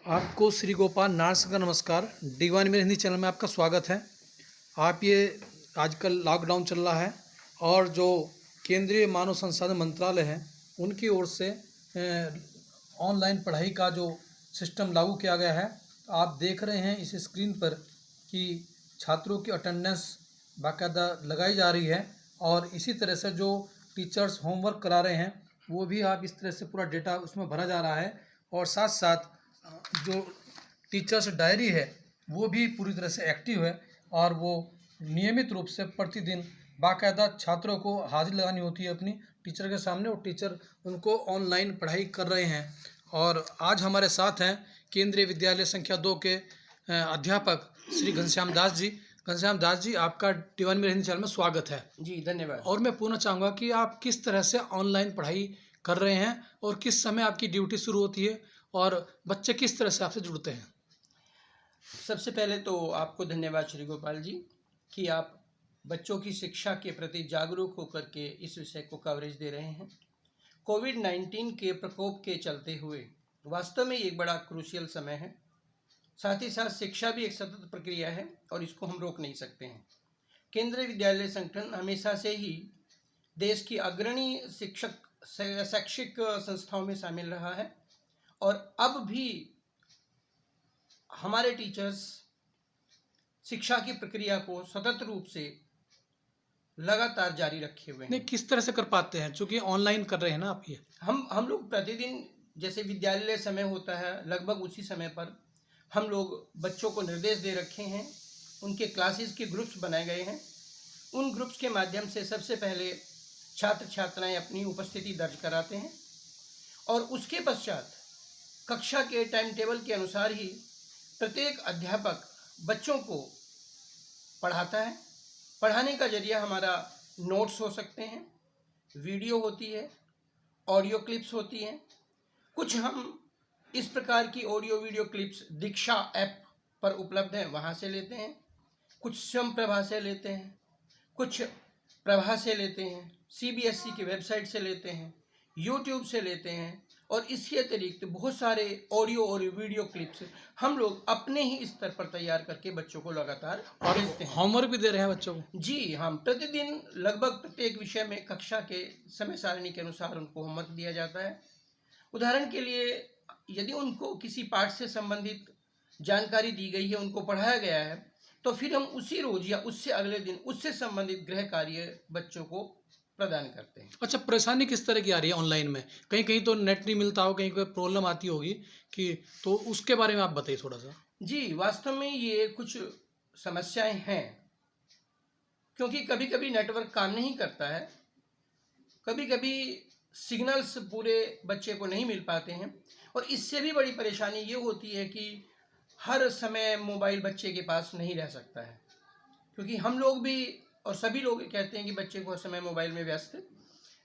आपको श्री गोपाल नारायण का नमस्कार। डिवाइन मेरे हिंदी चैनल में आपका स्वागत है। आप ये आजकल लॉकडाउन चल रहा है और जो केंद्रीय मानव संसाधन मंत्रालय है उनकी ओर से ऑनलाइन पढ़ाई का जो सिस्टम लागू किया गया है। आप देख रहे हैं इस स्क्रीन पर कि छात्रों की अटेंडेंस बाकायदा लगाई जा रही है और इसी तरह से जो टीचर्स होमवर्क करा रहे हैं वो भी आप इस तरह से पूरा डेटा उसमें भरा जा रहा है और साथ साथ जो टीचर्स डायरी है वो भी पूरी तरह से एक्टिव है और वो नियमित रूप से प्रतिदिन बाकायदा छात्रों को हाजिरी लगानी होती है अपनी टीचर के सामने और टीचर उनको ऑनलाइन पढ़ाई कर रहे हैं। और आज हमारे साथ हैं केंद्रीय विद्यालय संख्या 2 के अध्यापक श्री घनश्याम दास जी। घनश्याम दास जी, आपका डिवाइन मेरे हिंदी चैनल में स्वागत है। जी धन्यवाद। और मैं पूछना चाहूँगा कि आप किस तरह से ऑनलाइन पढ़ाई कर रहे हैं और किस समय आपकी ड्यूटी शुरू होती है और बच्चे किस तरह से आपसे जुड़ते हैं। सबसे पहले तो आपको धन्यवाद श्री गोपाल जी कि आप बच्चों की शिक्षा के प्रति जागरूक होकर के इस विषय को कवरेज दे रहे हैं। कोविड-19 के प्रकोप के चलते हुए वास्तव में ये एक बड़ा क्रूशियल समय है। साथ ही साथ शिक्षा भी एक सतत प्रक्रिया है और इसको हम रोक नहीं सकते हैं। केंद्रीय विद्यालय संगठन हमेशा से ही देश की अग्रणी शैक्षिक संस्थाओं में शामिल रहा है और अब भी हमारे टीचर्स शिक्षा की प्रक्रिया को सतत रूप से लगातार जारी रखे हुए हैं। नहीं, किस तरह से कर पाते हैं, चूँकि ऑनलाइन कर रहे हैं ना आप ये। हम लोग प्रतिदिन जैसे विद्यालय समय होता है लगभग उसी समय पर हम लोग बच्चों को निर्देश दे रखे हैं। उनके क्लासेस के ग्रुप्स बनाए गए हैं। उन ग्रुप्स के माध्यम से सबसे पहले छात्र छात्राएं अपनी उपस्थिति दर्ज कराते हैं और उसके पश्चात कक्षा के टाइम टेबल के अनुसार ही प्रत्येक अध्यापक बच्चों को पढ़ाता है। पढ़ाने का जरिया हमारा नोट्स हो सकते हैं, वीडियो होती है, ऑडियो क्लिप्स होती हैं। कुछ हम इस प्रकार की ऑडियो वीडियो क्लिप्स दीक्षा ऐप पर उपलब्ध हैं, वहाँ से लेते हैं। कुछ स्वयं प्रभा से लेते हैं, कुछ प्रभा से लेते हैं, सीबीएसई की वेबसाइट से लेते हैं, यूट्यूब से लेते हैं और इसके अतिरिक्त बहुत सारे ऑडियो और वीडियो क्लिप्स हम लोग अपने ही स्तर पर तैयार करके बच्चों को लगातार भेजते हैं। होमवर्क भी दे रहे हैं बच्चों को? जी, हम प्रतिदिन लगभग प्रत्येक विषय में कक्षा के समय सारणी के अनुसार उनको होमवर्क दिया जाता है। उदाहरण के लिए यदि उनको किसी पाठ से संबंधित जानकारी दी गई है, उनको पढ़ाया गया है, तो फिर हम उसी रोज या उससे अगले दिन उससे संबंधित गृह कार्य बच्चों को प्रदान करते हैं। अच्छा, परेशानी किस तरह की आ रही है ऑनलाइन में? कहीं कहीं तो नेट नहीं मिलता हो, कहीं कोई प्रॉब्लम आती होगी कि, तो उसके बारे में आप बताइए थोड़ा सा। जी, वास्तव में ये कुछ समस्याएं हैं क्योंकि कभी कभी नेटवर्क काम नहीं करता है, कभी कभी सिग्नल्स पूरे बच्चे को नहीं मिल पाते हैं और इससे भी बड़ी परेशानी ये होती है कि हर समय मोबाइल बच्चे के पास नहीं रह सकता है क्योंकि हम लोग भी और सभी लोग कहते हैं कि बच्चे को हर समय मोबाइल में व्यस्त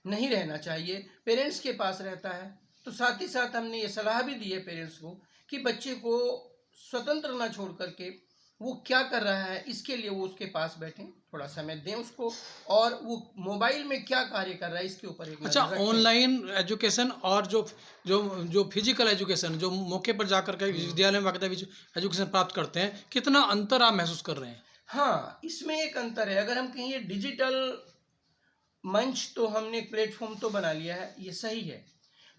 नहीं रहना चाहिए, पेरेंट्स के पास रहता है। तो साथ ही साथ हमने ये सलाह भी दी है पेरेंट्स को कि बच्चे को स्वतंत्र ना छोड़ करके वो क्या कर रहा है इसके लिए वो उसके पास बैठें, थोड़ा समय दें उसको और वो मोबाइल में क्या कार्य कर रहा है इसके ऊपर एक अच्छा, नज़र रखें। ऑनलाइन एजुकेशन और जो जो जो फिजिकल एजुकेशन, जो मौके पर जाकर के विद्यालय में बाकायदा एजुकेशन प्राप्त करते हैं, कितना अंतर आप महसूस कर रहे हैं? हाँ, इसमें एक अंतर है। अगर हम कहें डिजिटल मंच तो हमने एक प्लेटफॉर्म तो बना लिया है, ये सही है।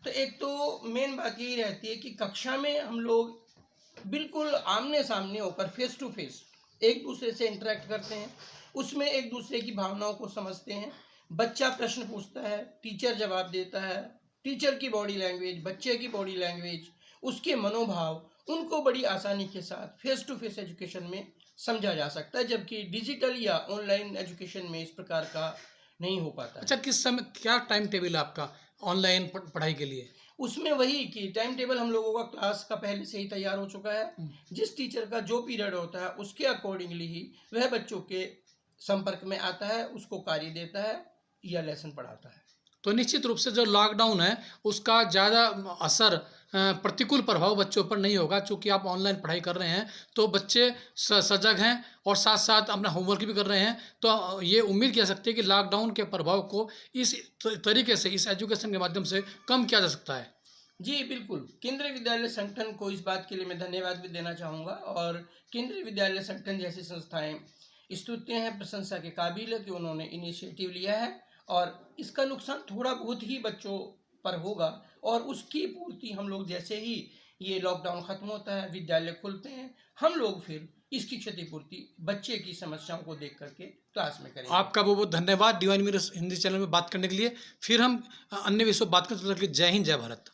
तो एक तो मेन बात यही रहती है कि कक्षा में हम लोग बिल्कुल आमने सामने होकर फेस टू फेस एक दूसरे से इंटरेक्ट करते हैं, उसमें एक दूसरे की भावनाओं को समझते हैं। बच्चा प्रश्न पूछता है, टीचर जवाब देता है, टीचर की बॉडी लैंग्वेज, बच्चे की बॉडी लैंग्वेज, उसके मनोभाव, उनको बड़ी आसानी के साथ फेस टू फेस एजुकेशन में समझा जा सकता है, जबकि डिजिटल या ऑनलाइन एजुकेशन में इस प्रकार का नहीं हो पाता है। अच्छा, किस समय क्या टाइम टेबल है आपका ऑनलाइन पढ़ाई के लिए? उसमें वही कि टाइम टेबल हम लोगों का क्लास का पहले से ही तैयार हो चुका है। जिस टीचर का जो पीरियड होता है उसके अकॉर्डिंगली ही वह बच्चों के संपर्क में आता है, उसको कार्य देता है या लेसन पढ़ाता है। तो निश्चित रूप से जो लॉकडाउन है उसका ज़्यादा असर, प्रतिकूल प्रभाव बच्चों पर नहीं होगा, चूँकि आप ऑनलाइन पढ़ाई कर रहे हैं तो बच्चे सजग हैं और साथ साथ अपना होमवर्क भी कर रहे हैं। तो ये उम्मीद की जा सकती है कि लॉकडाउन के प्रभाव को इस तरीके से, इस एजुकेशन के माध्यम से कम किया जा सकता है। जी बिल्कुल, केंद्रीय विद्यालय संगठन को इस बात के लिए मैं धन्यवाद भी देना चाहूँगा, और केंद्रीय विद्यालय संगठन जैसी संस्थाएं स्तुत्य हैं, प्रशंसा के काबिल है कि उन्होंने इनिशिएटिव लिया है, और इसका नुकसान थोड़ा बहुत ही बच्चों पर होगा, और उसकी पूर्ति हम लोग जैसे ही ये लॉकडाउन ख़त्म होता है, विद्यालय खुलते हैं, हम लोग फिर इसकी क्षतिपूर्ति बच्चे की समस्याओं को देख करके क्लास में करेंगे। आपका बहुत बहुत धन्यवाद डिवाइन मीडिया हिंदी चैनल में बात करने के लिए। फिर हम अन्य विषयों पर बात करते हैं। जय हिंद, जय भारत।